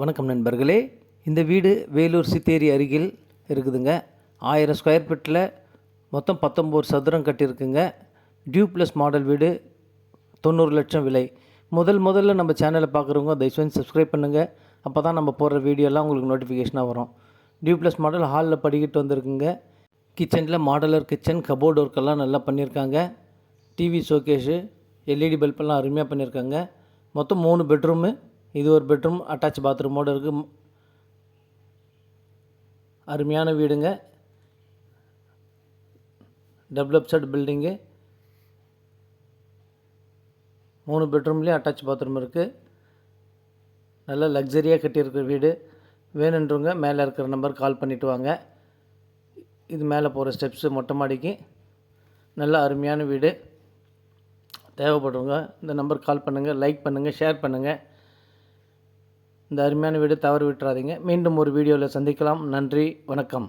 வணக்கம் நண்பர்களே. இந்த வீடு வேலூர் சித்தேரி அருகில் இருக்குதுங்க. 1000 ஸ்கொயர் ஃபீட்டில் மொத்தம் 19 சதுரம் கட்டியிருக்குங்க. டியூப்ளஸ் மாடல் வீடு, 90 லட்சம் விலை. முதல்ல நம்ம சேனலை பார்க்குறவங்க தயவுசெய்து சப்ஸ்கிரைப் பண்ணுங்கள். அப்போ தான் நம்ம போடுற வீடியோலாம் உங்களுக்கு நோட்டிஃபிகேஷனாக வரும். டியூப்ளஸ் மாடல், ஹாலில் படிக்கிட்டு வந்திருக்குங்க. கிச்சனில் மாடலர் கிச்சன், கபோர்டு ஒர்க்கெல்லாம் நல்லா பண்ணியிருக்காங்க. டிவி ஷோகேஷு, எல்இடி பல்பெல்லாம் அருமையாக பண்ணியிருக்காங்க. மொத்தம் 3 பெட்ரூமு. இது ஒரு பெட்ரூம், அட்டாச் பாத்ரூமோடு இருக்குது. அருமையான வீடுங்க. Double upside building. 3 பெட்ரூம்லேயும் அட்டாச் பாத்ரூம் இருக்குது. நல்லா லக்ஸரியாக கட்டியிருக்கிற வீடு. வேணுன்றவங்க மேலே இருக்கிற நம்பர் கால் பண்ணிவிட்டு வாங்க. இது மேலே போகிற ஸ்டெப்ஸு மொட்டை மாடிக்கு. நல்ல அருமையான வீடு. தேவைப்படுறவங்க இந்த நம்பர் கால் பண்ணுங்கள், லைக் பண்ணுங்கள், ஷேர் பண்ணுங்கள். இந்த அருமையான வீடு தவறு விட்டுறாதீங்க. மீண்டும் ஒரு வீடியோவில் சந்திக்கலாம். நன்றி, வணக்கம்.